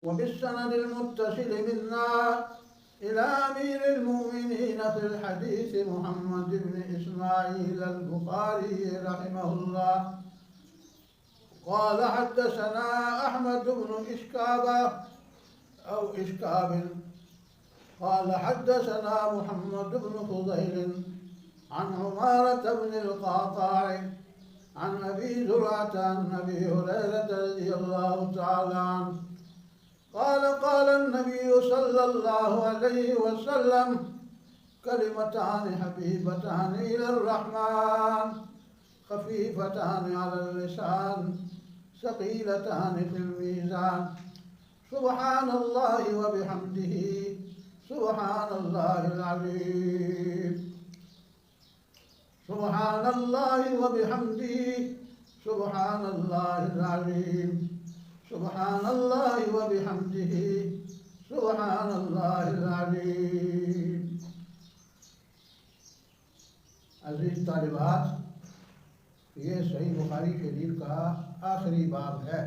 وبالسند المتصل منا إلى أمير المؤمنين في الحديث محمد بن إسماعيل البخاري رحمه الله قال حدثنا أحمد بن إشكاب قال حدثنا محمد بن فضيل عن عمارة بن القعقاع عن أبي زرعة عن أبي هريرة رضي الله تعالى عنه قال قال النبي صلى الله عليه وسلم كلمتان حبيبتان إلى الرحمن خفيفتان على اللسان ثقيلتان في الميزان سبحان الله وبحمده سبحان الله العظيم سبحان الله وبحمده سبحان الله العظيم سبحان الله وبحمده سبحان الله العظيم. عزیز طالبات، یہ صحیح بخاری شریف کا آخری باب ہے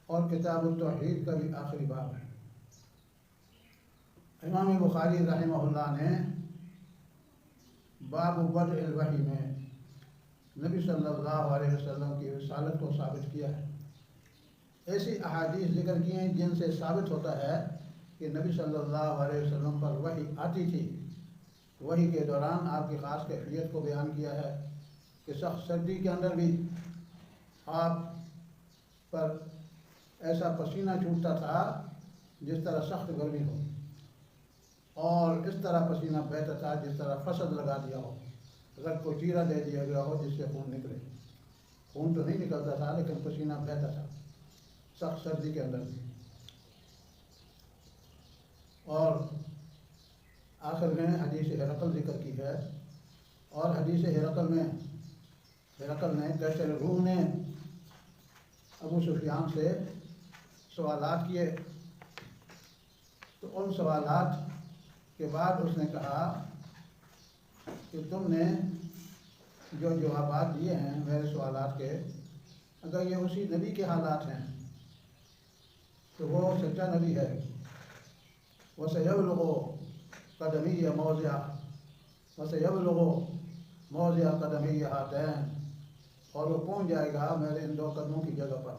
اور کتاب التوحید کا بھی آخری باب ہے. امام بخاری رحمہ اللہ نے باب بدء الوحی میں نبی صلی اللہ علیہ وسلم کی رسالت کو ثابت کیا ہے. ایسی احادیث ذکر کی ہیں جن سے ثابت ہوتا ہے کہ نبی صلی اللہ علیہ وسلم پر وحی آتی تھی. وحی کے دوران آپ کی خاص کیفیت کو بیان کیا ہے کہ سخت سردی کے اندر بھی آپ پر ایسا پسینہ چھوٹتا تھا جس طرح سخت گرمی ہو، اور اس طرح پسینہ بہتا تھا جس طرح فسد لگا دیا ہو، اگر کوئی چیرا دے دیا گیا ہو جس سے خون نکلے. خون تو نہیں نکلتا تھا لیکن پسینہ بہتا تھا سخت سردی کے اندر بھی. اور آخر میں حدیث ہرقل ذکر کی ہے، اور حدیث ہرقل نے کیسر روم نے ابو سفیان سے سوالات کیے، تو ان سوالات کے بعد اس نے کہا کہ تم نے جو جوابات دیے ہیں میرے سوالات کے، اگر یہ اسی نبی کے حالات ہیں تو وہ سچا نبی ہے. وَسَيَبْلُغُ قَدَمِيَّ مَوْضِعَ قَدَمِيَّ هَاتَيْنِ، اور وہ پہنچ جائے گا میرے ان دو قدموں کی جگہ پر،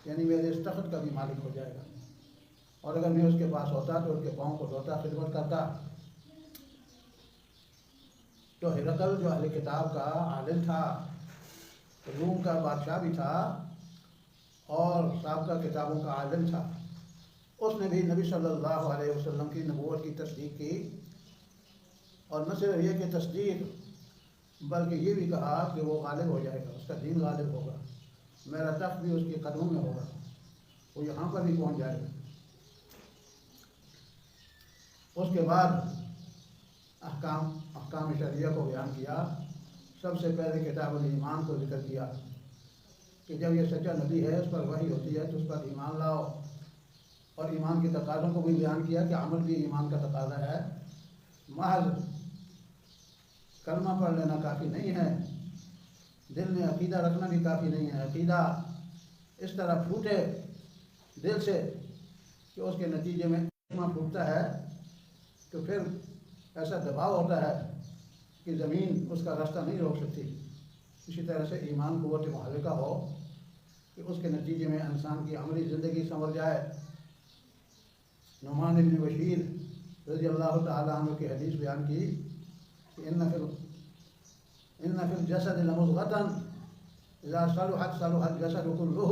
یعنی میرے اس تخت کا بھی مالک ہو جائے گا. اور اگر میں اس کے پاس ہوتا تو اس کے پاؤں کو دھوتا، خدمت کرتا. تو ہرقل جو اہل کتاب کا عالم تھا، روم کا بادشاہ بھی تھا اور سابقہ کتابوں کا عالم تھا، اس نے بھی نبی صلی اللہ علیہ وسلم کی نبوت کی تصدیق کی. اور نہ صرف یہ کہ تصدیق، بلکہ یہ بھی کہا کہ وہ غالب ہو جائے گا، اس کا دین غالب ہوگا، میرا تخت بھی اس کے قدموں میں ہوگا، وہ یہاں پر بھی پہنچ جائے گا. اس کے بعد احکام شریعہ کو بیان کیا. سب سے پہلے کتاب الایمان کو ذکر کیا کہ جب یہ سچا نبی ہے، اس پر وحی ہوتی ہے تو اس پر ایمان لاؤ، اور ایمان کے تقاضوں کو بھی بیان کیا کہ عمل بھی ایمان کا تقاضا ہے. محض کلمہ پڑھ لینا کافی نہیں ہے، دل میں عقیدہ رکھنا بھی کافی نہیں ہے. عقیدہ اس طرح پھوٹے دل سے کہ اس کے نتیجے میں کلمہ پھوٹتا ہے تو پھر ایسا دباؤ ہوتا ہے کہ زمین اس کا راستہ نہیں روک سکتی. اسی طرح سے ایمان قوت محرکہ ہو کہ اس کے نتیجے میں انسان کی عملی زندگی سنور جائے. نعمان بن بشیر رضی اللہ تعالیٰ عنہ کی حدیث بیان کی کہ ان فی الجسد لمضغۃ اذا صلحت صلح الجسد كله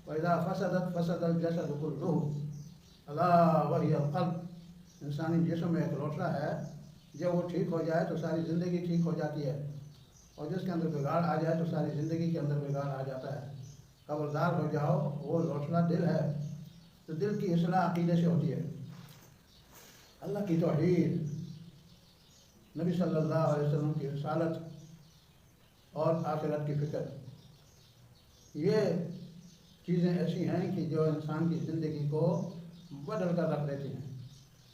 واذا فسدت فسد الجسد كله الا وهي القلب. انسانی جسم میں ایک لوٹا ہے، جب وہ ٹھیک ہو جائے تو ساری زندگی ٹھیک ہو جاتی ہے، اور جس کے اندر بگاڑ آ جائے تو ساری زندگی کے اندر بگاڑ آ جاتا ہے. خبردار ہو جاؤ، وہ لوٹنا دل ہے. تو دل کی اصلاح عقیدے سے ہوتی ہے. اللہ کی توحید، نبی صلی اللہ علیہ وسلم کی رسالت اور آخرت کی فکر، یہ چیزیں ایسی ہیں کہ جو انسان کی زندگی کو بدل کر رکھ دیتی ہیں.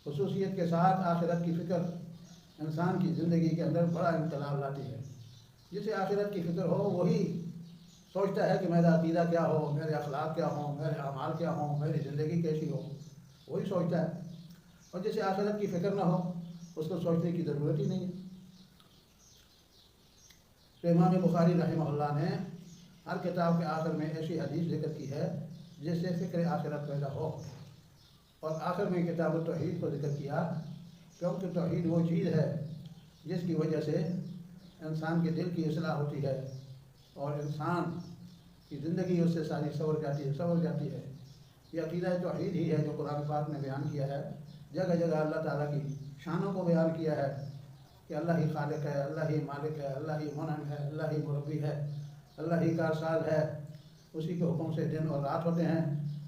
خصوصیت کے ساتھ آخرت کی فکر انسان کی زندگی کے اندر بڑا انقلاب لاتی ہے. جسے آخرت کی فکر ہو وہی سوچتا ہے کہ میرا عقیدہ کیا ہو، میرے اخلاق کیا ہوں، میرے اعمال کیا ہوں، میری زندگی کیسی ہو، وہی سوچتا ہے۔ اور جسے آخرت کی فکر نہ ہو اس کو سوچنے کی ضرورت ہی نہیں ہے۔ تو امام بخاری رحمہ اللہ نے ہر کتاب کے آخر میں ایسی حدیث ذکر کی ہے جس سے فکر آخرت پیدا ہو، اور آخر میں کتاب التوحید کو ذکر کیا، کیونکہ توحید وہ چیز ہے جس کی وجہ سے انسان کے دل کی اصلاح ہوتی ہے اور انسان کی زندگی اس سے ساری سنور جاتی ہے۔ یہ عقیدہ توحید ہی ہے جو قرآن پاک نے بیان کیا ہے۔ جگہ جگہ اللہ تعالیٰ کی شانوں کو بیان کیا ہے کہ اللہ ہی خالق ہے، اللہ ہی مالک ہے، اللہ ہی منعم ہے، اللہ ہی مربی ہے، اللہ ہی کارساز ہے۔ اسی کے حکم سے دن اور رات ہوتے ہیں،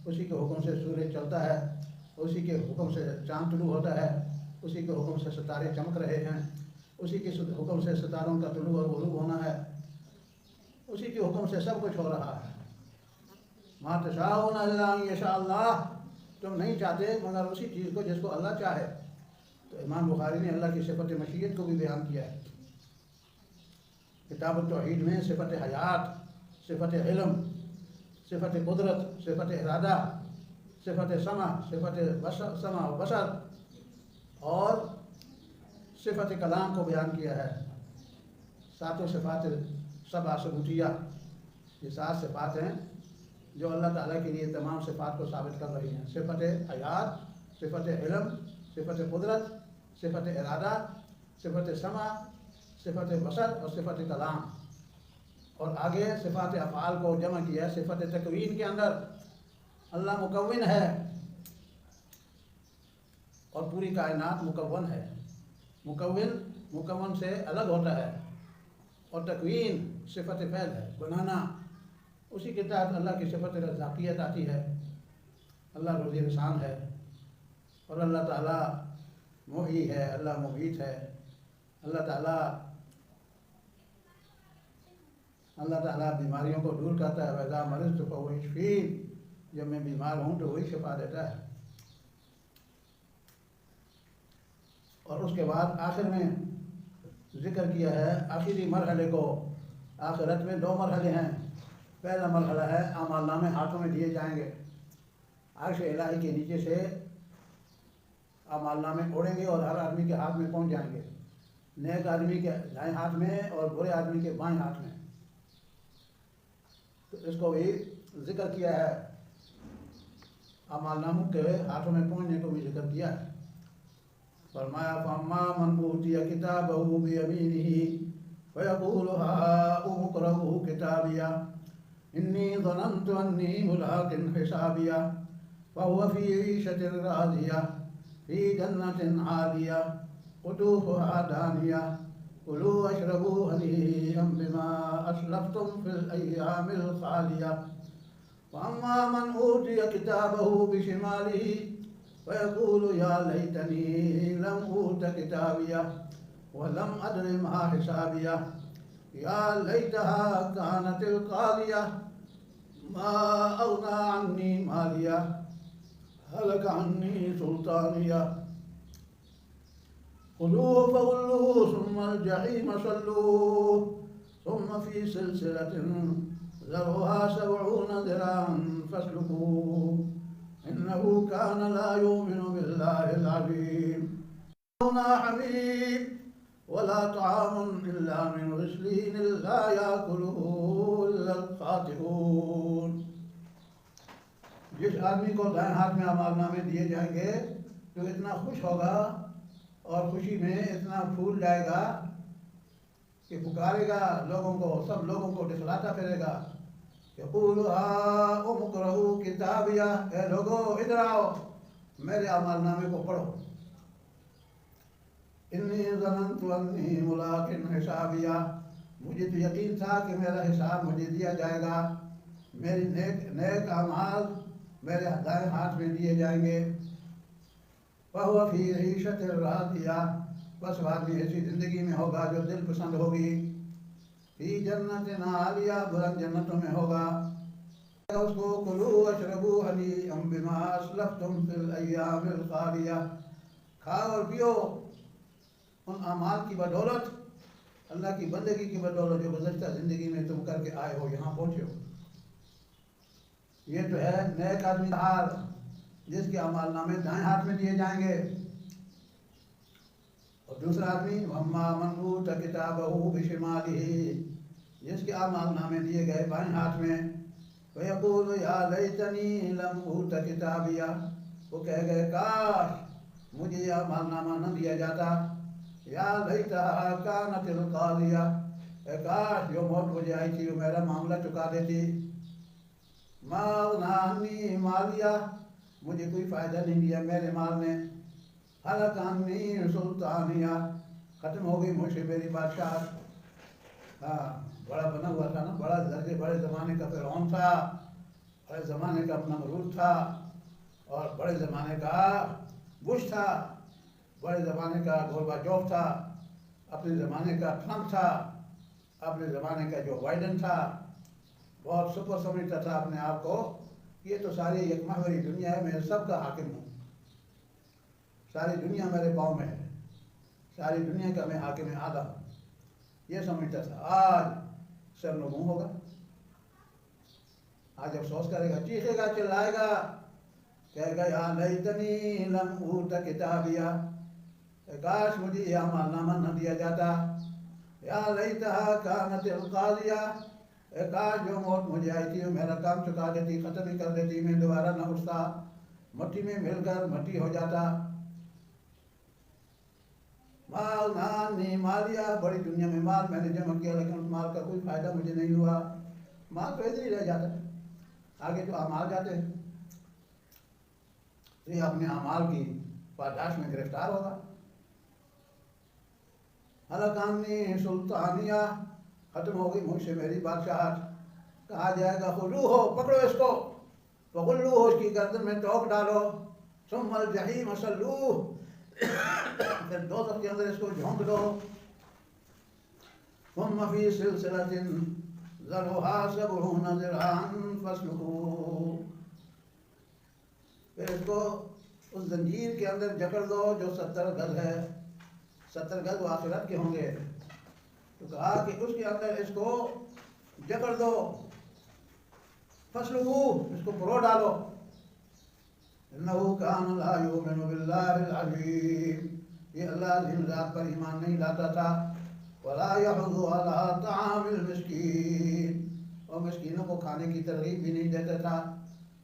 اسی کے حکم سے سورج چلتا ہے، اسی کے حکم سے چاند طلوع ہوتا ہے، اسی کے حکم سے ستارے چمک رہے ہیں، اسی کے حکم سے ستاروں کا طلوع اور غروب ہونا ہے، اسی کے حکم سے سب کچھ ہو رہا ہے۔ ما تشاءون الا ان یشاء اللہ، تم نہیں چاہتے مگر اسی چیز کو جس کو اللہ چاہے۔ تو امام بخاری نے اللہ کی صفت مشیت کو بھی بیان کیا ہے کتاب التوحید میں۔ صفت حیات، صفت علم، صفت قدرت، صفت ارادہ، صفت سمع، سمع و بصر اور صفت کلام کو بیان کیا ہے۔ ساتوں صفات سبع ثبوتیہ، یہ 7 صفات ہیں جو اللہ تعالیٰ کے لیے تمام صفات کو ثابت کر رہی ہیں۔ صفت حیات، صفت علم، صفت قدرت، صفت ارادہ، صفت سمع، صفت بصر اور صفت کلام۔ اور آگے صفات افعال کو جمع کیا صفت تکوین کے اندر۔ اللہ مکون ہے اور پوری کائنات مکون ہے۔ مکون سے الگ ہوتا ہے، اور تکوین صفت فعل ہے، بنانا۔ اسی کے تحت اللہ کی صفت رزاقیت آتی ہے، اللہ روزی رسان ہے، اور اللہ تعالیٰ محیی ہے، اللہ ممیت ہے۔ اللہ تعالیٰ بیماریوں کو دور کرتا ہے، وَإِذَا مَرِضْتُ فَهُوَ يَشْفِينِ، جب میں بیمار ہوں تو وہی شفا دیتا ہے۔ اور اس کے بعد آخر میں ذکر کیا ہے آخری مرحلے کو۔ آخرت میں 2 مرحلے ہیں۔ پہلا مرحلہ ہے اعمال نامے ہاتھوں میں دیے جائیں گے، عرش الہی کے نیچے سے اعمال نامے اڑیں گے اور ہر آدمی کے ہاتھ میں پہنچ جائیں گے، نیک آدمی کے دائیں ہاتھ میں اور برے آدمی کے بائیں ہاتھ میں۔ تو اس کو بھی ذکر کیا ہے، اعمال ناموں کے ہاتھوں میں پہنچنے کو بھی ذکر کیا ہے۔ فرمایا فَأَمَّا مَنْ أُوتِيَ كِتَابَهُ بِيَمِينِهِ فَيَقُولُ هَاؤُمُ اقْرَءُوا كِتَابِيَهْ إِنِّي ظَنَنْتُ أَنِّي مُلَاقٍ حِسَابِيَهْ فَهُوَ فِي عِيشَةٍ رَاضِيَةٍ فِي جَنَّةٍ عَالِيَةٍ قُطُوفُهَا دَانِيَةٌ كُلُوا وَاشْرَبُوا هَنِيئًا بِمَا أَسْلَفْتُمْ فِي الْأَيَّامِ الْخَالِيَةِ وَأَمَّا مَنْ أُوتِيَ كِتَابَهُ بِشِمَالِهِ فَيَقُولُ يَا لَيْتَنِي لَمْ أُوتَ كِتَابِيَهْ وَلَمْ أَدْرِ مَا حِسَابِيَهْ يَا لَيْتَهَا كَانَتِ الْقَاضِيَةَ مَا أَغْنَىٰ عَنِّي مَالِيَهْ هَلَكَ عَنِّي سُلْطَانِيَهْ خُذُوهُ فَغُلُّوهُ ثُمَّ الْجَحِيمَ صَلُّوهُ ثُمَّ فِي سِلْسِلَةٍ ذَرْعُهَا 70 ذِرَاعًا فَاسْلُكُوهُ إِنَّهُ كَانَ لَا يُؤْمِنُ بِاللَّهِ الْعَظِيمِ حَمِيمٌ وَلَا طَعَامٌ إِلَّا مِنْ غِسْلِينٍ لَا يَأْكُلُهُ إِلَّا الْخَاطِئُونَ۔ جس آدمی کو دائیں ہاتھ میں اعمال نامے دیے جائیں گے تو اتنا خوش ہوگا اور خوشی میں اتنا پھول جائے گا کہ پکارے گا لوگوں کو، سب لوگوں کو دکھلاتا پھرے گا۔ یقول ہاؤم اقرؤوا کتابیہ، اے لوگو ادھر آؤ میرے اعمال نامے کو پڑھو۔ انی ظننت انی ملاق حسابیہ، مجھے تو یقین تھا کہ میرا حساب مجھے دیا جائے گا، میری نیک اعمال میرے دائیں ہاتھ میں دیے جائیں گے۔ فَهُوَ فِي عِيشَةٍ رَاضِيَةٍ، بس آدمی ایسی زندگی میں ہوگا جو دل پسند ہوگی۔ فِي جَنَّةٍ عَالِيَةٍ، بلند جنتوں میں ہوگا۔ اس کو کُلُوا وَاشْرَبُوا هَنِيئًا بِمَا أَسْلَفْتُمْ فِي الْأَيَّامِ الْخَالِيَةِ، کھاؤ اور پیو ان اعمال کی بدولت اللہ کی بندگی کی بدولت جو گزشتہ زندگی میں تم کر کے آئے ہو، یہاں پہنچے ہو. یہ تو ہے نیک آدمی کا حال، جس کے اعمال نامے دائیں ہاتھ میں دیے جائیں گے. اور دوسرا آدمی وَأَمَّا مَنْ أُوتِیَ کِتَابَهُ بِشِمَالِهِ، جس کے اعمال نامے دیے گئے بائیں ہاتھ میں. وَيَقُولُ يَا لَيْتَنِي لَمْ أُوتَ كِتَابِيَهْ، وہ کہے گئے کاش مجھے یہ اعمال نامہ نہ دیا جاتا. یا لیتہا کانت القاضیہ، اے کاش جو موت مجھے آئی تھی وہ میرا معاملہ چکا دیتی. ما اغنی عنی مالیہ، مجھے کوئی فائدہ نہیں دیا میرے مال نے. ہلک عنی سلطانیہ، ختم ہو گئی مجھ سے میری بادشاہت. ہاں بڑا بنا ہوا تھا نا، بڑا درجے بڑے زمانے کا فرعون تھا، بڑے زمانے کا نمرود تھا، اور بڑے زمانے کا بش تھا، بڑے زمانے کا گورباچوف تھا، اپنے زمانے کا ٹرمپ تھا، اپنے زمانے کا جو بائیڈن تھا. بہت سپر سمجھتا تھا اپنے آپ کو، یہ تو ساری ایک محوری دنیا ہے، میں سب کا حاکم ہوں، ساری دنیا میرے پاؤں میں ہے، ساری دنیا کا میں حاکم اعلیٰ ہوں، یہ سمجھتا تھا. آج سر نگوں ہوگا، آج افسوس کرے گا، چیخے گا، چلائے گا، کہے گا یا لیتنی لم اوت کتابیہ، کاش مجھے یہ اعمال نامہ نہ دیا جاتا. یا لیتہا کانت القاضیہ، کاش جو موت مجھے آئی تھی وہ میرا کام چکا دیتی، ختم ہی کر دیتی، میں دوبارہ نہ اٹھتا، مٹی میں مل کر مٹی ہو جاتا. ما اغنی عنی مالیہ، بڑی دنیا میں مال میں نے جمع کیا لیکن اس مال کا کوئی فائدہ مجھے نہیں ہوا. مال تو ادھر ہی رہ جاتا ہے، آگے تو اعمال جاتے ہیں، تو یہ اپنے اعمال کی پاداش میں گرفتار ہوگا. ہلک عنی سلطانیہ، ختم ہو گئی مجھ سے میری بادشاہت. کہا جائے گا خذوہ، پکڑو اس کو، فغلوہ، اس کی گردن میں ٹوک ڈالو، ثم الجحیم صلوہ، پھر دوزخ کے اندر اس کو جھونک دو. ثم فی سلسلۃ ذرعها 70 ذراعا فاسلکوہ، پھر اس کو اس زنجیر کے اندر جکڑ دو جو 70 گز ہے. 70 گز وہ آخرت کے ہوں گے. تو کہا کہ اس کے اندر اس کو جکڑ دو، فاسلکوہ، اس کو پرو ڈالو. انہ کان لا یؤمن باللہ العظیم، یہ اللہ عظیم ذات پر ایمان نہیں لاتا تھا. ولا یحض علی طعام المسکین، اور مسکینوں کو کھانے کی ترغیب بھی نہیں دیتا تھا،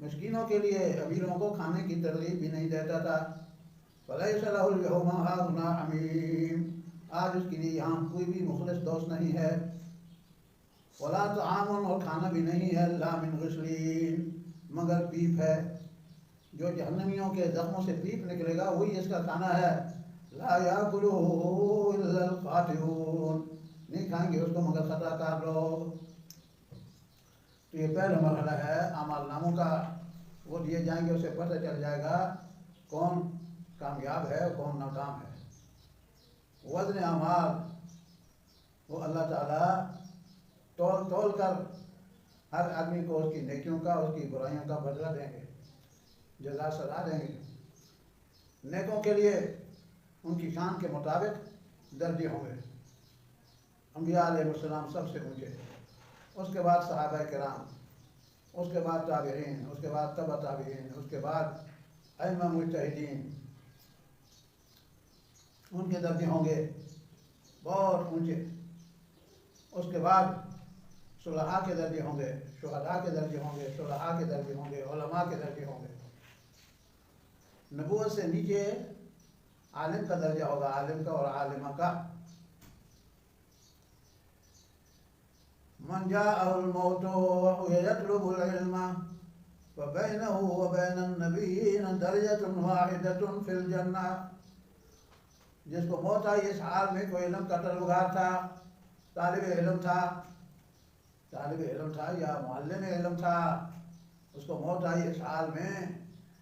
مسکینوں کے لیے امیروں کو کھانے کی ترغیب بھی نہیں دیتا تھا. فلیس لہ اليوم ہاہنا حمیم، آج اس کے لیے یہاں کوئی بھی مخلص دوست نہیں ہے. ولا طعام، اور کھانا بھی نہیں ہے، الا من غسلین، مگر پیپ ہے، جو جہنمیوں کے زخموں سے پیپ نکلے گا وہی اس کا کھانا ہے. لا یاکلہ الا الخاطئون، نہیں کھائیں گے اس کو مگر خطا کار لوگ. تو یہ پہلا مرحلہ ہے اعمال ناموں کا، وہ دیے جائیں گے، اسے پتہ چل جائے گا کون کامیاب ہے کون ناکام ہے. وزن اعمال وہ اللہ تعالیٰ تول تول کر ہر آدمی کو اس کی نیکیوں کا اس کی برائیوں کا بدلہ دیں گے، جزا سزا دیں گے. نیکوں کے لیے ان کی شان کے مطابق درجے ہوں گے. انبیاء علیہ السلام سب سے اونچے، اس کے بعد صحابہ کرام، اس کے بعد تابعین، اس کے بعد تبع تابعین، اس کے بعد ائمہ مجتہدین، ان کے درجے ہوں گے بہت اونچے. اس کے بعد صلحاء کے درجے ہوں گے، شہداء کے درجے ہوں گے، صلحاء کے درجے ہوں گے، علماء کے درجے ہوں گے. نبوت سے نیچے عالم کا درجہ ہوگا، عالم کا اور عالمہ کا. من جاءہ الموت وهو يطلب العلم فبينه وبين النبيين درجة واحدة في الجنة، جس کو موت آئی اس حال میں کوئی علم کا طلبگار تھا، طالب علم تھا یا معلم علم تھا، اس کو موت آئی اس حال میں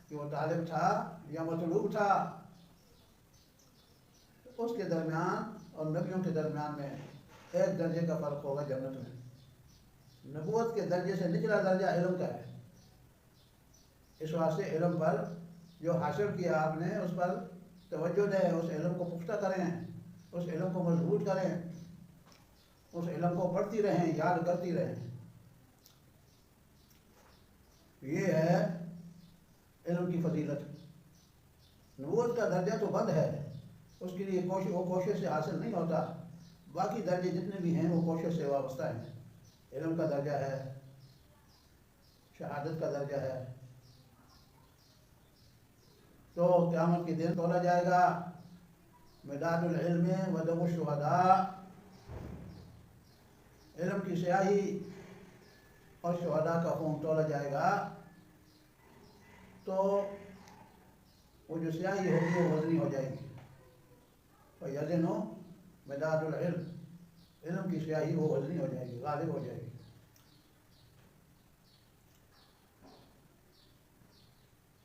کہ وہ طالب تھا یا مطلوب تھا، اس کے درمیان اور نبیوں کے درمیان میں ایک درجے کا فرق ہوگا جنت میں. نبوت کے درجے سے نچلا درجہ علم کا ہے، اس واسطے علم پر جو حاصل کیا آپ نے اس پر توجہ دیں، اس علم کو پختہ کریں، اس علم کو مضبوط کریں. اس علم کو پڑھتی رہیں، یاد کرتی رہیں. یہ ہے علم کی فضیلت. نبوت کا درجہ تو بند ہے، اس کے لیے وہ کوشش سے حاصل نہیں ہوتا. باقی درجے جتنے بھی ہیں وہ کوشش سے وابستہ ہیں. علم کا درجہ ہے، شہادت کا درجہ ہے. تو قیامت کے دن تولا جائے گا مداد العلم و دم الشہداء، علم کی سیاہی اور شہداء کا خون تولا جائے گا. تو وہ جو سیاہی ہوگی وہ وزنی ہو جائے گی. فَيَزِنُ مداد العلم، علم کی سیاہی وہ وزنی ہو جائے گی، غالب ہو جائے گی.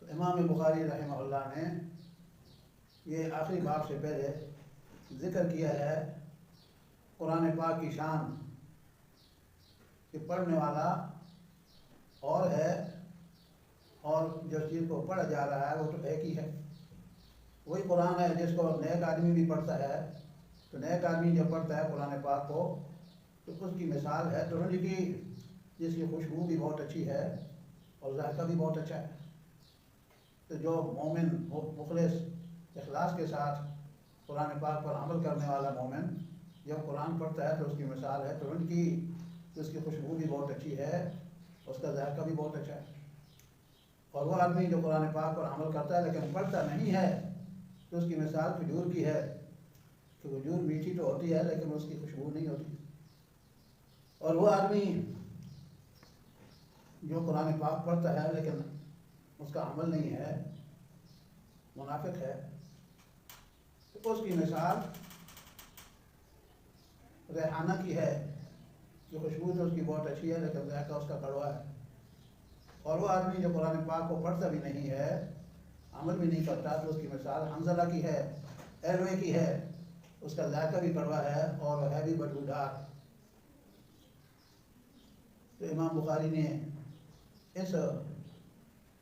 تو امام بخاری رحمہ اللہ نے یہ آخری باب سے پہلے ذکر کیا ہے قرآن پاک کی شان کہ پڑھنے والا اور ہے اور جس چیز کو پڑھا جا رہا ہے وہ تو ایک ہی ہے. وہی قرآن ہے جس کو نیک آدمی بھی پڑھتا ہے. تو نیک آدمی جب پڑھتا ہے قرآن پاک کو تو اس کی مثال ہے ترنج کی، جس کی خوشبو بھی بہت اچھی ہے اور ذائقہ بھی بہت اچھا ہے. تو جو مومن مخلص اخلاص کے ساتھ قرآن پاک پر عمل کرنے والا مومن جب قرآن پڑھتا ہے تو اس کی مثال ہے ترنج کی، جس کی خوشبو بھی بہت اچھی ہے، اس کا ذائقہ بھی بہت اچھا ہے. اور وہ آدمی جو قرآن پاک پر عمل کرتا ہے لیکن پڑھتا نہیں ہے تو اس کی مثال کھجور کی ہے کہ کھجور میٹھی تو ہوتی ہے لیکن اس کی خوشبو نہیں ہوتی. اور وہ آدمی جو قرآن پاک پڑھتا ہے لیکن اس کا عمل نہیں ہے، منافق ہے، تو اس کی مثال ریحانہ کی ہے کہ خوشبو تو اس کی بہت اچھی ہے لیکن ذائقہ اس کا کڑوا ہے. اور وہ آدمی جو قرآن پاک کو پڑھتا بھی نہیں ہے، عمل بھی نہیں کرتا، تو اس کی مثال حنظلہ کی ہے، ایلوے کی ہے، اس کا ذائقہ بھی کڑوا ہے اور ہے بھی بدبودار. تو امام بخاری نے اس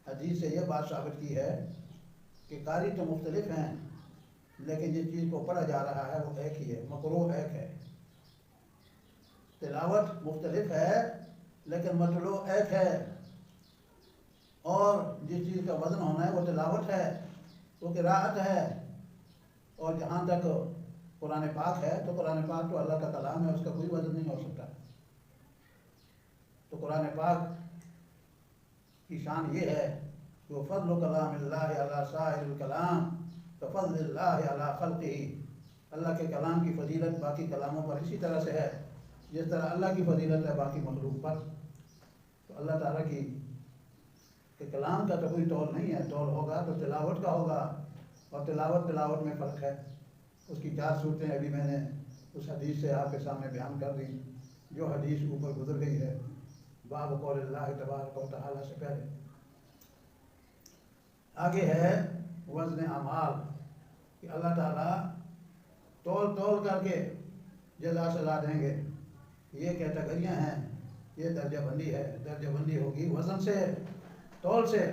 حدیث سے یہ بات ثابت کی ہے کہ قاری تو مختلف ہیں لیکن جس چیز کو پڑھا جا رہا ہے وہ ایک ہی ہے، مقروء ایک ہے. تلاوت مختلف ہے لیکن مطلوع ایک ہے. اور جس چیز کا وزن ہونا ہے وہ تلاوت ہے، وہ قراءت ہے. اور جہاں تک قرآن پاک ہے تو قرآن پاک تو اللہ کا کلام ہے، اس کا کوئی وزن نہیں ہو سکتا. تو قرآن پاک کی شان یہ ہے کہ وہ فضل کلام اللہ علی سائر الکلام کفضل اللہ علی خلقہ. اللہ کے کلام کی فضیلت باقی کلاموں پر اسی طرح سے ہے جس طرح اللہ کی فضیلت ہے باقی مخلوق پر. تو اللہ تعالیٰ کی کہ کلام کا تو کوئی تول نہیں ہے، تول ہوگا تو تلاوت کا ہوگا، اور تلاوت میں فرق ہے. اس کی 4 صورتیں ابھی میں نے اس حدیث سے آپ کے سامنے بیان کر دی جو حدیث اوپر گزر گئی ہے باب قول اللہ تبارک و تعالیٰ سے پہلے. آگے ہے وزن اعمال کہ اللہ تعالیٰ تول کر کے جزا سزا دیں گے. یہ کیٹیگریاں ہیں، یہ درجہ بندی ہے. درجہ بندی ہوگی وزن سے، تول سے.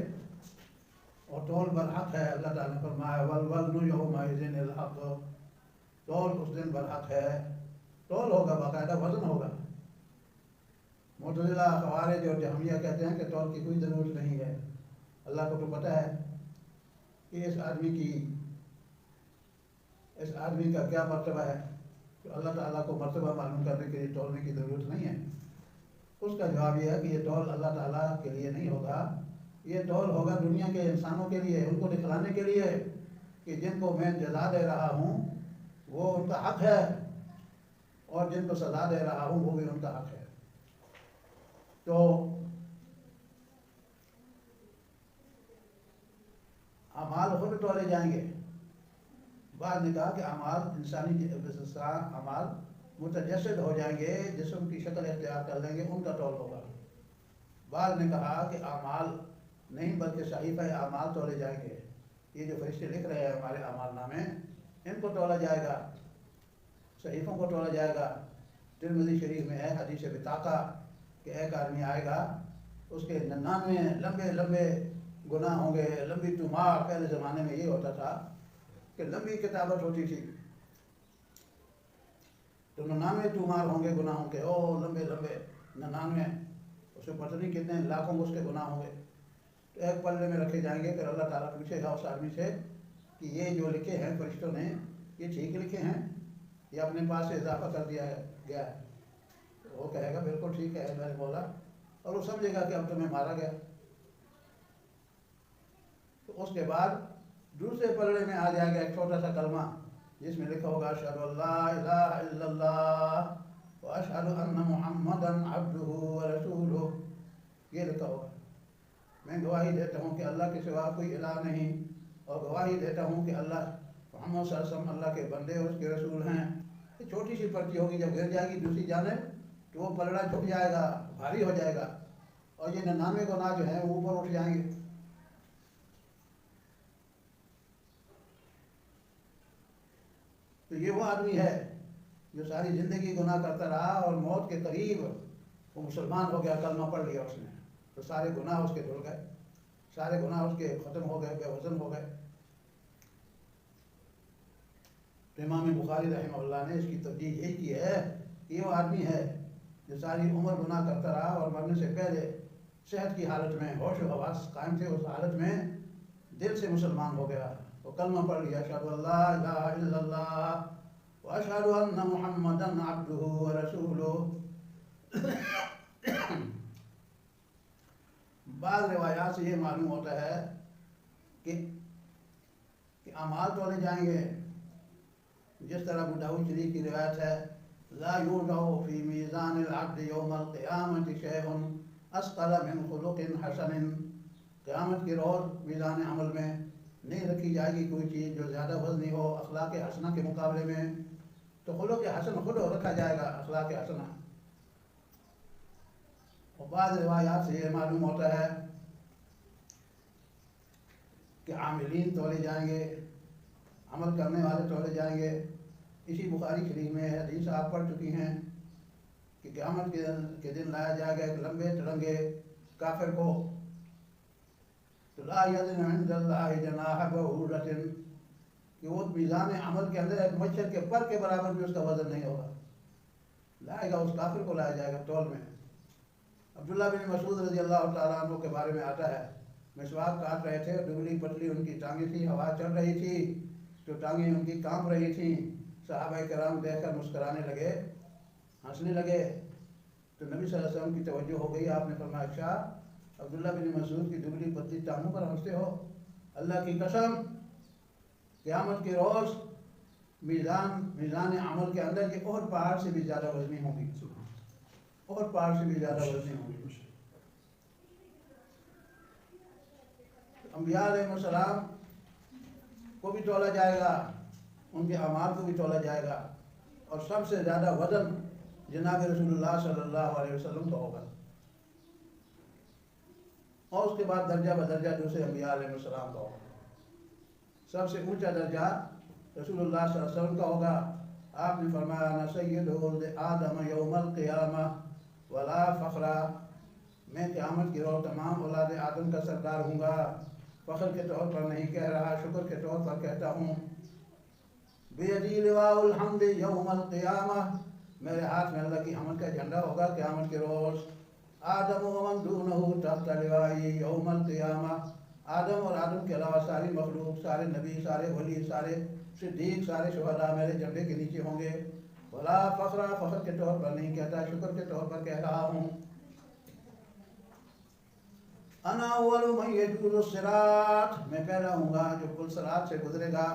اور تول برحق ہے. اللہ تعالیٰ نے فرمایا والوزن یومئذ الحق، تول اس دن برحق ہے. تول ہوگا، باقاعدہ وزن ہوگا. معتزلہ، خوارج اور جہمیہ کہتے ہیں کہ تول کی کوئی ضرورت نہیں ہے. اللہ کو تو پتہ ہے کہ اس آدمی کا کیا مرتبہ ہے، تو اللہ تعالیٰ کو مرتبہ معلوم کرنے کے لیے تولنے کی ضرورت نہیں ہے. اس کا جواب یہ ہے کہ یہ تول اللہ تعالیٰ کے لیے نہیں ہوگا، یہ تول ہوگا دنیا کے انسانوں کے لیے، ان کو دکھلانے کے لیے کہ جن کو میں جزا دے رہا ہوں وہ ان کا حق ہے، اور جن کو سزا دے رہا ہوں وہ بھی ان کا حق ہے. تو اعمال خود تولے جائیں گے. بعد نے کہا کہ اعمال انسانی اعمال متجسد ہو جائیں گے، جسم کی شکل اختیار کر لیں گے، ان کا تول ہوگا. بعد نے کہا کہ اعمال نہیں بلکہ صحیفہ اعمال تولے جائیں گے. یہ جو فرشتے لکھ رہے ہیں ہمارے اعمال نامے، ان کو تولا جائے گا، صحیفوں کو تولا جائے گا. ترمذی شریف میں ہے حدیث بطاقہ کہ ایک آدمی آئے گا، اس کے 99 لمبے لمبے گناہ ہوں گے، لمبی تمار. پہلے زمانے میں یہ ہوتا تھا کہ لمبی کتابت ہوتی تھی، تو 99 طومار ہوں گے گناہوں کے، لمبے لمبے 99، اس میں پتہ نہیں کتنے لاکھوں اس کے گناہ ہوں گے. تو ایک پلے میں رکھے جائیں گے. پھر اللہ تعالیٰ پوچھے گا اس آدمی سے کہ یہ جو لکھے ہیں فرشتوں نے یہ ٹھیک لکھے ہیں یا اپنے پاس سے اضافہ کر دیا گیا ہے؟ تو وہ کہے گا بالکل ٹھیک ہے میرے مولا، اور وہ سمجھے گا کہ اب تمہیں مارا گیا. تو اس کے بعد دوسرے پلڑے میں آ جائے گا ایک چھوٹا سا کلمہ جس میں لکھا ہوگا اشہد ان لا الہ الا اللہ واشہد ان محمدا عبدہ ورسولہ. یہ لکھا ہوگا میں گواہی دیتا ہوں کہ اللہ کے سوا کوئی الہ نہیں، اور گواہی دیتا ہوں کہ اللہ محمد صلی اللہ علیہ وسلم اللہ کے بندے اور اس کے رسول ہیں. یہ چھوٹی سی پرچی ہوگی، جب گر جائے گی دوسری جانب تو وہ پلڑا جھک جائے گا، بھاری ہو جائے گا، اور یہ 99 گناہ جو ہیں وہ اوپر اٹھ جائیں گے. تو یہ وہ آدمی ہے جو ساری زندگی گناہ کرتا رہا اور موت کے قریب وہ مسلمان ہو گیا، کلمہ پڑھ لیا اس نے، تو سارے گناہ اس کے دھل گئے، سارے گناہ اس کے ختم ہو گئے، بے وزن ہو گئے. تو امام بخاری رحمہ اللہ نے اس کی ترجیح یہی کی ہے کہ یہ وہ آدمی ہے جو ساری عمر گناہ کرتا رہا اور مرنے سے پہلے صحت کی حالت میں ہوش و حواس قائم تھے، اس حالت میں دل سے مسلمان ہو گیا، وہ کلمہ پڑھ لیا اشہد ان لا الہ الا اللہ واشہد ان محمدا عبدہ ورسولہ. بعض روایات سے یہ معلوم ہوتا ہے کہ اعمال تولے جائیں گے، جس طرح ابو داؤد شریف کی روایت ہے لا یوضع فی میزان العبد یوم القیامۃ شیء اثقل من خلق حسن. قیامت کے روز میزان عمل میں نہیں رکھی جائے گی کوئی چیز جو زیادہ وزنی ہو اخلاق حسنہ کے مقابلے میں، تو خلق حسن خود رکھا جائے گا، اخلاق حسنہ. اور بعض روایات سے یہ معلوم ہوتا ہے کہ عاملین تولے جائیں گے، عمل کرنے والے تولے جائیں گے. اسی بخاری شریف میں حدیث آپ پڑھ چکی ہیں کہ قیامت کے دن لایا جائے گا ایک لمبے تڑنگے کافر کو، تو لا یزن عند اللہ جناح بعوضۃ، کہ وہ میزان عمل کے اندر ایک مچھر کے پر کے برابر بھی اس کا وزن نہیں ہوگا. لائے گا اس کافر کو، لایا جائے گا تول میں. عبداللہ بن مسعود رضی اللہ تعالیٰ عنہ کے بارے میں آتا ہے مسواک کاٹ رہے تھے، دبلی پتلی ان کی ٹانگیں تھی، ہوا چل رہی تھی تو ٹانگیں ان کی کانپ رہی تھیں. صحابہ کرام دیکھ کر مسکرانے لگے، ہنسنے لگے. تو نبی صلی اللہ علیہ وسلم کی توجہ ہو گئی، آپ نے فرمایا اچھا عبداللہ بن مسعود کی دبلی پتلی ٹانگوں پر ہنستے ہو؟ اللہ کی قسم قیامت کے روز میزان عمل کے اندر یہ اور پہاڑ سے بھی زیادہ وزنی ہوں گی، اور پہاڑ سے بھی زیادہ وزنی ہوں گی. انبیاء علیہ السلام کو بھی تولا جائے گا، ان کے اعمال کو بھی تولا جائے گا، اور سب سے زیادہ وزن جناب رسول اللہ صلی اللہ علیہ وسلم کا ہوگا، اور اس کے بعد درجہ بدرجہ دوسرے انبیاء علیہ السلام کا ہوگا. سب سے اونچا درجہ رسول اللہ صلی اللہ علیہ وسلم کا ہوگا. آپ نے فرمایا انا سید ولد آدم یوم القیامہ ولا فخر، میں قیامت کے روز تمام اولاد آدم کا سردار ہوں گا. فخر کے طور پر نہیں کہہ رہا، شکر کے طور پر کہتا ہوں. بیدی لواء الحمد یوم القیامہ، میرے ہاتھ میں اللہ کی حمد کا جھنڈا ہوگا قیامت کے روز. آدم ومن دونہ تحت لوائی یوم القیامہ، آدم اور آدم کے علاوہ ساری مخلوق، سارے نبی، سارے ولی، سارے صدیق، سارے شہداء میرے جھنڈے کے نیچے ہوں گے. ولا فخر، فخر کے طور پر نہیں کہتا، شکر کے طور پر کہہ رہا ہوں. انا اول من یجوز الصراط، میں پہلا ہوں گا جو پل صراط سے گزرے گا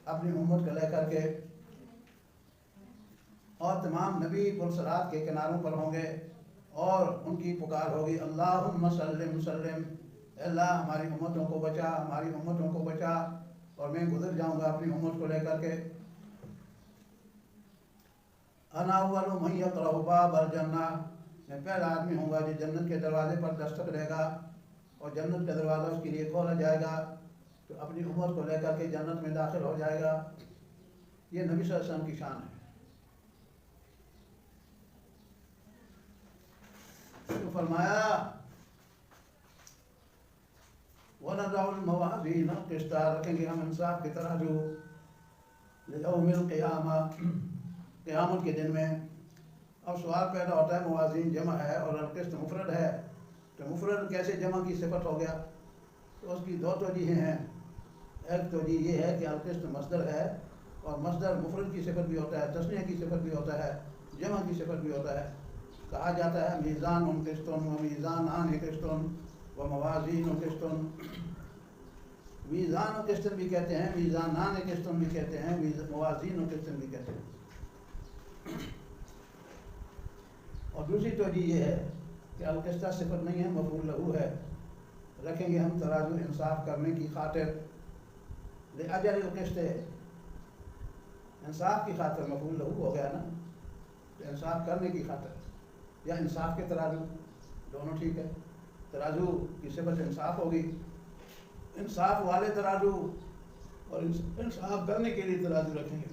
اپنی امت کو لے کر کے، اور تمام نبی پل صراط کے کناروں پر ہوں گے اور ان کی پکار ہوگی اللہم سلم سلم، اللہ ہماری امتوں کو بچا، ہماری امتوں کو بچا، اور میں گزر جاؤں گا اپنی امت کو لے کر کے. انا اول من یقرع باب الجنہ، میں پہلا آدمی ہوں گا جو جنت کے دروازے پر دستک دے گا، اور جنت کا دروازہ اس کے لیے کھولا جائے گا تو اپنی امت کو لے کر کے جنت میں داخل ہو جائے گا. یہ نبی صلی اللہ علیہ وسلم کی شان ہے. تو فرمایا وَنَضَعُ الْمَوَازِينَ الْقِسْطَ، رکھیں گے ہم انصاف کی ترازو لیوم القیامہ، قیامت کے دن میں۔ اب سوال پیدا ہوتا ہے موازین جمع ہے اور القسط مفرد ہے، تو مفرد کیسے جمع کی صفت ہو گیا؟ تو اس کی دو توجیہیں ہیں۔ ایک توجیہ یہ ہے کہ القسط مصدر ہے، اور مصدر مفرد کی صفت بھی ہوتا ہے، تثنیہ کی صفت بھی ہوتا ہے، جمع کی صفت بھی ہوتا ہے۔ کہا جاتا ہے میزان قسط و میزانان قسط و موازین قسط، میزان و قسط بھی کہتے ہیں، میزانان قسط بھی کہتے ہیں، موازین و قسط بھی کہتے ہیں۔ اور دوسری توجہ یہ ہے کہ القسط صفت نہیں ہے، مفعول لہو ہے، رکھیں گے ہم ترازو انصاف کرنے کی خاطر، لأجل القسط، انصاف کی خاطر مفعول لہو ہو گیا نا، تو انصاف کرنے کی خاطر یا انصاف کے ترازو دونوں ٹھیک ہے۔ ترازو کی صفت انصاف ہوگی، انصاف والے ترازو اور انصاف کرنے کے لیے ترازو رکھیں گے۔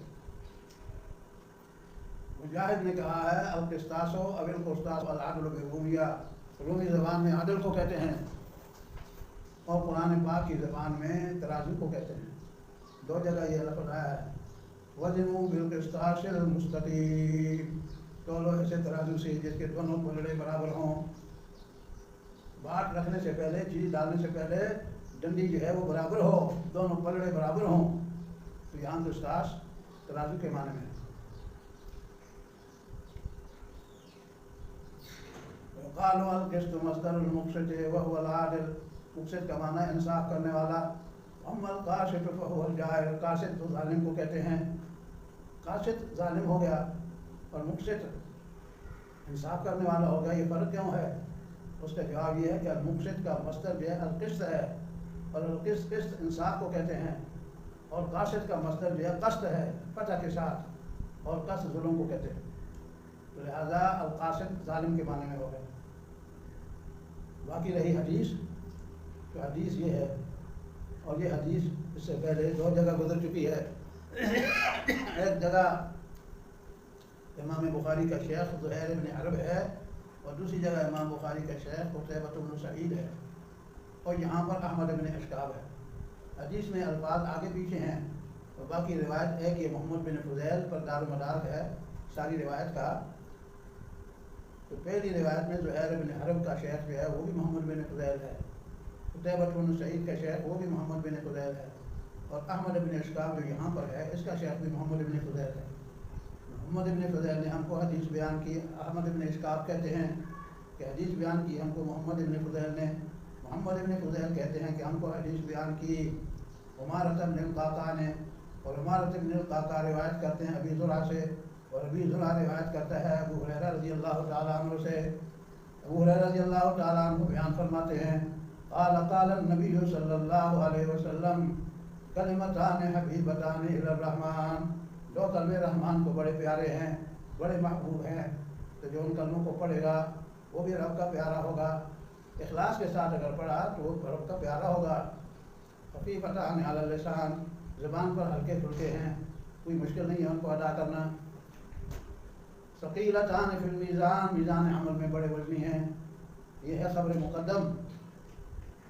مجاہد نے کہا ہے القسطاس و اب القسطاس العدل بالرومیہ، رومی زبان میں عدل کو کہتے ہیں اور قرآن پاک کی زبان میں ترازو کو کہتے ہیں۔ دو جگہ یہ لفظ آیا ہے، وزنوا بالقسطاس المستقیم، تولو ایسے ترازو سے جس کے دونوں پلڑے برابر ہوں۔ بات رکھنے سے پہلے، چیز ڈالنے سے پہلے ڈنڈی جو ہے وہ برابر ہو، دونوں پلڑے برابر ہوں، تو یہاں قسطاس ترازو کے معنی میں ہے۔ قالوا القسط مصدر المقسط وهو العادل، مقسط کا معنی انصاف کرنے والا، اما القاسط فهو الجائر، قاسط تو ظالم کو کہتے ہیں، قاسط ظالم ہو گیا اور مقسط انصاف کرنے والا ہو گیا، یہ فرق کیوں ہے؟ اس کا جواب یہ ہے کہ المقسط کا مصدر جو ہے القسط ہے، اور القسط قسط انصاف کو کہتے ہیں، اور قاسط کا مصدر جو ہے قسط ہے فتح کے ساتھ، اور قسط ظلم کو کہتے ہیں، تو لہذا القاسط ظالم کے معنی میں ہو گئے۔ باقی رہی حدیث، تو حدیث یہ ہے، اور یہ حدیث اس سے پہلے دو جگہ گزر چکی ہے۔ ایک جگہ امام بخاری کا شیخ زہیر بن حرب ہے، اور دوسری جگہ امام بخاری کا شیخ قتیبہ بن سعید ہے، اور یہاں پر احمد بن اشکاب ہے۔ حدیث میں الفاظ آگے پیچھے ہیں، اور باقی روایت ہے کہ محمد بن فضیل پر دار و مدار ہے ساری روایت کا۔ تو پہلی روایت میں زہیر بن حرب کا شیخ جو ہے وہ بھی محمد بن فضیل ہے، قتیبہ بن سعید کا شیخ وہ بھی محمد بن فضیل ہے، اور احمد بن اشکاب جو یہاں پر ہے اس کا شیخ بھی محمد بن فضیل ہے۔ محمد بن فضیل نے ہم کو حدیث بیان کی، احمد بن اشکاب کہتے ہیں کہ حدیث بیان کی ہم کو محمد بن فضیل نے، محمد بن فضیل کہتے ہیں کہ ہم کو حدیث بیان کی عمارۃ بن القعقاع نے، اور عمارۃ بن القعقاع روایت کرتے ہیں ابی زرعہ سے، اور ابی زرعہ روایت کرتا ہے ابو ہریرہ رضی اللہ تعالیٰ عنہ سے۔ ابو ہریرہ رضی اللہ تعالیٰ عنہ بیان فرماتے ہیں قال قال النبی صلی اللہ علیہ وسلم کلمتان حبیبتان الی الرحمن، دو کلمے رحمان کو بڑے پیارے ہیں، بڑے محبوب ہیں، تو جو ان کلموں کو پڑھے گا وہ بھی رب کا پیارا ہوگا، اخلاص کے ساتھ اگر پڑھا تو وہ رب کا پیارا ہوگا۔ خفیفتان علی اللسان، زبان پر ہلکے پھلکے ہیں، کوئی مشکل نہیں ہے ان کو ادا کرنا۔ ثقیلتان فی المیزان، میزان عمل میں بڑے وزنی ہیں، یہ ہے خبر مقدم۔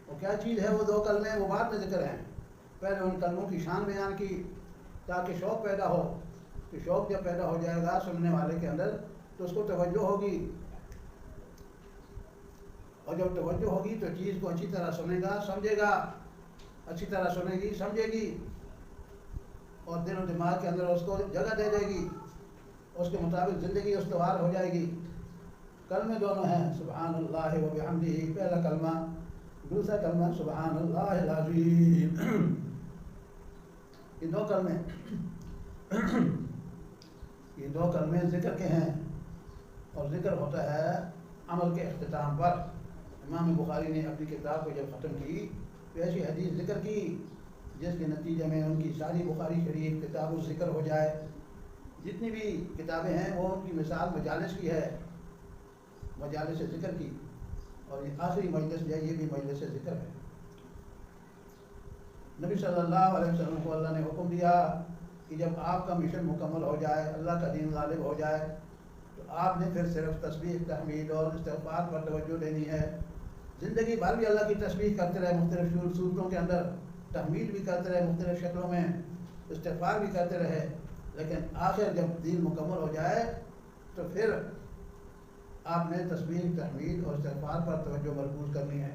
وہ کیا چیز ہے وہ دو کلمے، وہ بعد میں ذکر ہیں، پہلے ان کلموں کی شان بیان کی تاکہ شوق پیدا ہو، کہ شوق جب پیدا ہو جائے گا سننے والے کے اندر تو اس کو توجہ ہوگی، اور جب توجہ ہوگی تو چیز کو اچھی طرح سنے گا، سمجھے گا، اچھی طرح سنے گی، سمجھے گی، اور دل و دماغ کے اندر اس کو جگہ دے دے گی، اس کے مطابق زندگی استوار ہو جائے گی۔ کلمے دونوں ہیں سبحان اللہ و بحمدہ، پہلا کلمہ، دوسرا کلمہ سبحان اللہ العظیم، یہ دو کلمے ذکر کے ہیں، اور ذکر ہوتا ہے عمل کے اختتام پر۔ امام بخاری نے اپنی کتاب کو جب ختم کی تو ایسی حدیث ذکر کی جس کے نتیجے میں ان کی ساری بخاری شریف کتاب و ذکر ہو جائے۔ جتنی بھی کتابیں ہیں وہ ان کی مثال مجالس کی ہے، مجالس ذکر کی، اور یہ آخری مجلس جو ہے یہ بھی مجلس ذکر ہے۔ نبی صلی اللہ علیہ وسلم کو اللہ نے حکم دیا کہ جب آپ کا مشن مکمل ہو جائے، اللہ کا دین غالب ہو جائے، تو آپ نے پھر صرف تسبیح، تحمید اور استغفار پر توجہ دینی ہے۔ زندگی بھر بھی اللہ کی تسبیح کرتے رہے، مختلف صورتوں کے اندر تحمید بھی کرتے رہے، مختلف شکلوں میں استغفار بھی کرتے رہے، لیکن آخر جب دین مکمل ہو جائے تو پھر آپ نے تسبیح، تحمید اور استغفار پر توجہ مرکوز کرنی ہے۔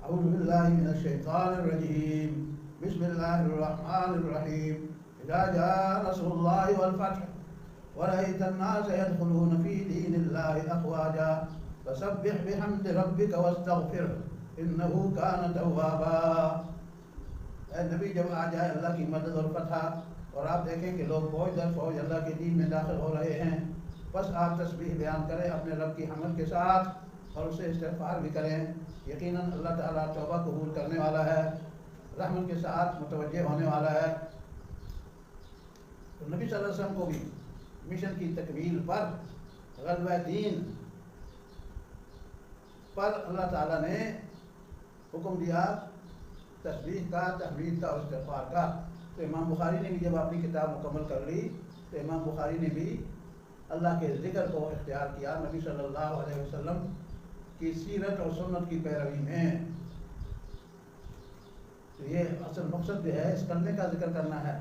اعوذ باللہ من الشیطان الرجیم، بسم اللہ الرحمن الرحیم، اذا جاء نصر اللہ والفتح ورأيت الناس يدخلون في دين الله أفواجا فسبح بحمد ربك واستغفره إنه كان توابا۔ اے نبی جب آ جائے اللہ کی مدد اور فتح اور آپ دیکھیں کہ لوگ فوج در فوج اللہ کے دین میں داخل ہو رہے ہیں، بس آپ تسبیح بیان کریں اپنے رب کی حمد کے ساتھ اور اسے استغفار بھی کریں۔ یقیناً اللہ تعالیٰ توبہ قبول کرنے والا ہے، رحمت کے ساتھ متوجہ ہونے والا ہے۔ تو نبی صلی اللہ علیہ وسلم کو بھی مشن کی تکمیل پر، غلبہ دین پر اللہ تعالیٰ نے حکم دیا تسبیح کا، تحمید کا اور استغفار کا۔ تو امام بخاری نے بھی جب اپنی کتاب مکمل کر لی تو امام بخاری نے بھی اللہ کے ذکر کو اختیار کیا نبی صلی اللہ علیہ وسلم کی سیرت اور سنت کی پیروی میں۔ تو یہ اصل مقصد جو ہے اس کلمے کا ذکر کرنا ہے،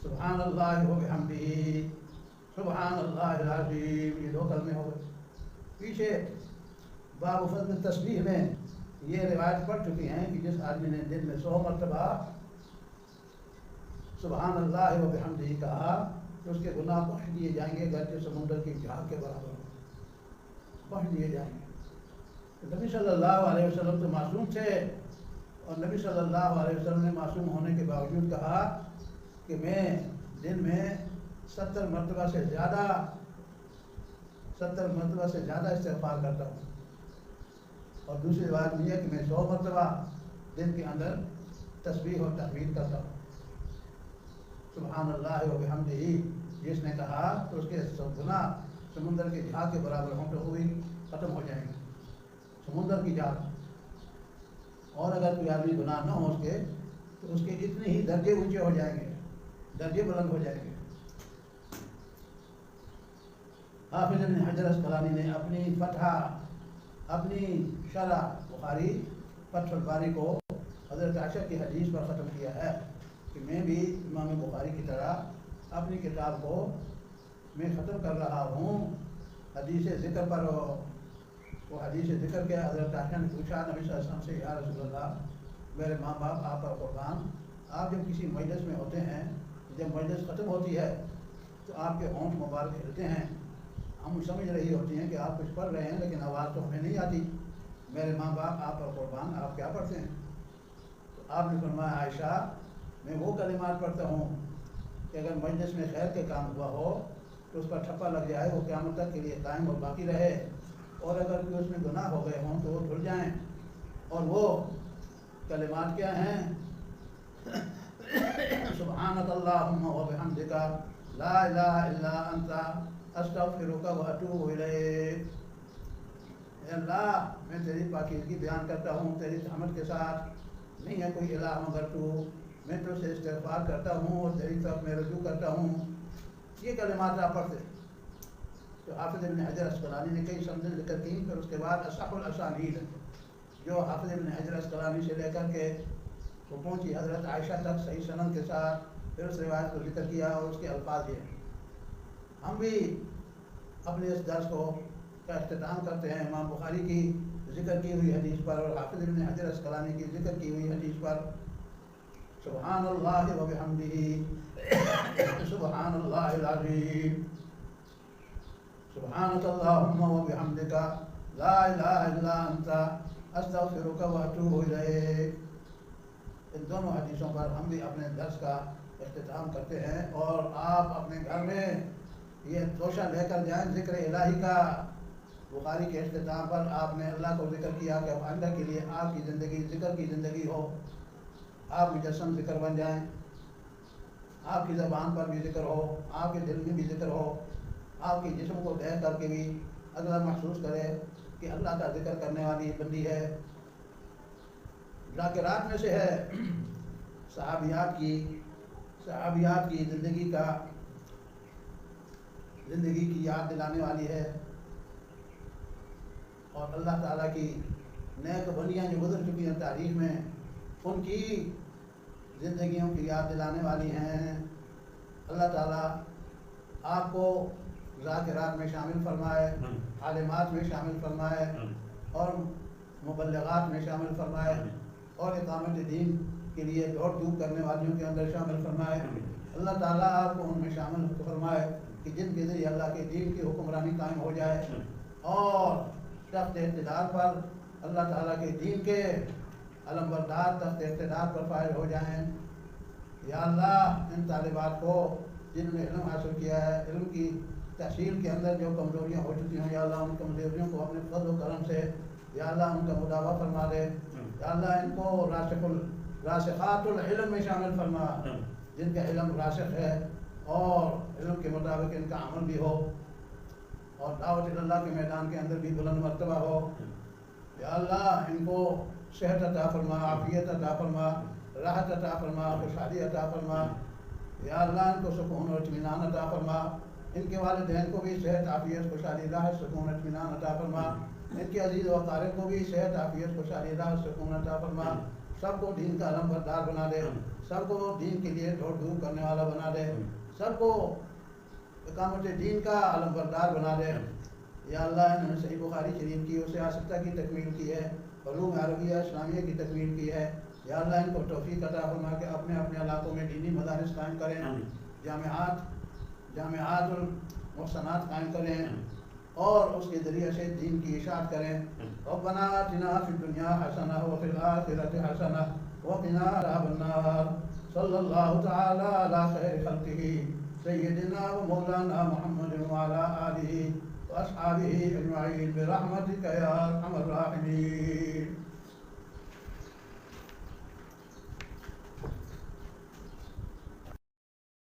سبحان اللہ و بحمدہ، سبحان اللہ العظیم، یہ 2 کلمے ہو گئے۔ پیچھے باب فضل تسبیح میں یہ روایت پڑھ چکی ہیں کہ جس آدمی نے دن میں 100 مرتبہ سبحان اللہ و بحمدہ کہا تو اس کے گناہ بخش دیے جائیں گے، گرچہ سمندر کی جھاگ کے برابر بخش دیے جائیں گے۔ نبی صلی اللہ علیہ وسلم تو معصوم تھے، اور نبی صلی اللہ علیہ وسلم نے معصوم ہونے کے باوجود کہا کہ میں دن میں 70 مرتبہ سے زیادہ استغفار کرتا ہوں، اور دوسری بات یہ ہے کہ میں 100 مرتبہ دن کے اندر تسبیح اور تحمید کرتا ہوں۔ سبحان اللہ و بحمدہ جس نے کہا تو اس کے سب گناہ سمندر کی جھاگ کے برابر ہوں، تو ہوئی ختم ہو جائیں گے سمندر کی جھاگ۔ اور اگر کوئی آدمی گناہ نہ ہو اس کے تو اس کے اتنے ہی درجے اونچے ہو جائیں گے، درجے بلند ہو جائیں گے۔ حافظ ابن حجر اسقلانی نے اپنی شرح بخاری فتح الباری کو حضرت عائشہ کی حدیث پر ختم کیا ہے کہ میں بھی امام بخاری کی طرح اپنی کتاب کو میں ختم کر رہا ہوں حدیث ذکر پر۔ وہ حدیث ذکر کے حضرت عائشہ نے پوچھا نبی صلی اللہ علیہ وسلم سے، یا رسول اللہ، میرے ماں باپ آپ پر قربان، آپ جب کسی مجلس میں ہوتے ہیں، جب مجلس ختم ہوتی ہے تو آپ کے ہونٹ مبارک ہلتے ہیں، ہم سمجھ رہی ہوتی ہیں کہ آپ کچھ پڑھ رہے ہیں لیکن آواز تو ہمیں نہیں آتی، میرے ماں باپ آپ پر قربان، آپ کیا پڑھتے ہیں؟ تو آپ نے فرمایا، عائشہ، میں وہ کلمات پڑھتا ہوں کہ اگر مجلس میں خیر کے کام ہوا ہو تو اس پر ٹھپا لگ جائے، وہ قیامت تک کے لیے قائم اور باقی رہے، اور اگر کوئی اس میں گناہ ہو گئے ہوں تو وہ دھل جائیں۔ اور وہ کلمات کیا ہیں؟ سبحانک اللہم و بحمدک لا الہ الا انت استغفرک و اتوب الیک۔ اے اللہ، میں تیری پاکیزگی بیان کرتا ہوں تیری حمد کے ساتھ، نہیں ہے کوئی الہ مگر تو، میں تو سے استغفار کرتا ہوں اور تیری طرف میں رجوع کرتا ہوں۔ یہ کلمات آپ پڑھتے۔ تو حافظ ابن حجر اسقلانی نے کئی سندیں ذکر کی، پھر اس کے بعد اصح الاسانید جو حافظ ابن حجر اسقلانی سے لے کر کے وہ پہنچی حضرت عائشہ تک صحیح سند کے ساتھ، پھر اس روایت کو ذکر کیا اور اس کے الفاظ یہ ہیں۔ ہم بھی اپنے اس درس کا اختتام کرتے ہیں امام بخاری کی ذکر کی ہوئی حدیث پر اور حافظ ابن حجر اسقلانی کی ذکر کی ہوئی حدیث پر۔ سبحان اللہ و بحمدہ، سبحان اللہ العظیم، سبحانک اللہم و بحمدک لا الہ الا انت استغفرک و اتوب الیک۔ ان دونوں حدیثوں پر ہم بھی اپنے درس کا اختتام کرتے ہیں، اور آپ اپنے گھر میں یہ توشہ لے کر جائیں ذکر الہی کا۔ بخاری کے اختتام پر آپ نے اللہ کو ذکر کیا کہ آئندہ کے لیے آپ کی زندگی ذکر کی زندگی ہو، آپ مجسم ذکر بن جائیں، آپ کی زبان پر بھی ذکر ہو، آپ کے دل میں بھی ذکر ہو، آپ کے جسم کو دیکھ کر کے بھی اگلا محسوس کرے کہ اللہ کا ذکر کرنے والی بندی ہے۔ ذاکرات میں سے ہے، صحابیات کی زندگی کی یاد دلانے والی ہے، اور اللہ تعالیٰ کی نیک بندیاں جو گزر چکی ہیں تاریخ میں، ان کی زندگیوں کی یاد دلانے والی ہیں۔ اللہ تعالیٰ آپ کو ذاکرات میں شامل فرمائے، عالمات میں شامل فرمائے، اور مبلغات میں شامل فرمائے، اور اقامت دین کے لیے دوڑ دھوپ کرنے والیوں کے اندر شامل فرمائے۔ اللہ تعالیٰ آپ کو ان میں شامل فرمائے کہ جن کے ذریعے اللہ کے دین کی حکمرانی قائم ہو جائے، اور تخت اقتدار پر اللہ تعالیٰ کے دین کے علمبردار تخت اقتدار پر فائز ہو جائیں۔ یا اللہ ان طالبات کو جنہوں نے علم حاصل کیا ہے، علم کی تحصیل کے اندر جو کمزوریاں ہو چکی ہیں، یا اللہ ان کمزوریوں کو اپنے فضل و کرم سے یا اللہ ان کا مداوع فرما دے۔ یا اللہ ان کو راسخات العلم میں شامل فرما، جن کا علم راسخ ہے اور علم کے مطابق ان کا عمل بھی ہو، اور دعوت اللہ کے میدان کے اندر بھی بلند مرتبہ ہو۔ یا اللہ ان کو صحت عطا فرما، عافیت عطا فرما، راحت عطا فرما، خوشحالی عطا فرما۔ یا اللہ ان کو سکون اور اطمینان عطا فرما، ان کے والدین کو بھی صحت عافیت خوشحالی راحت سکون اطمینان عطا فرما، ان کے عزیز و اقارب کو بھی صحت عافیت خوشحالی راحت سکون عطا فرما۔ سب کو دین کا علم بردار بنا دے، سب کو دین کے لیے دوڑ دھوپ کرنے والا بنا دے، سب کو اقامت دین کا علم بردار بنا دے۔ یا اللہ انہوں نے صحیح بخاری شریف کی اسے آسکتہ کی تکمیل کی ہے، علوم عربیہ اسلامیہ کی تکمیل کی ہے۔ یا اللہ ان کو توفیق عطا فرما کہ اپنے اپنے علاقوں میں دینی مدارس قائم کریں، جامعات المحسنات قائم کریں، اور اس کے ذریعے سے دین کی اشاعت کریں۔ ربنا آتنا فی الدنیا حسنہ وفی الآخرۃ حسنہ وقنا عذاب النار۔ صلی اللہ تعالی علی خیر خلقہ سیدنا و مولانا محمد وعلی آلہ واصحابہ اجمعین برحمتک یا ارحم الراحمین۔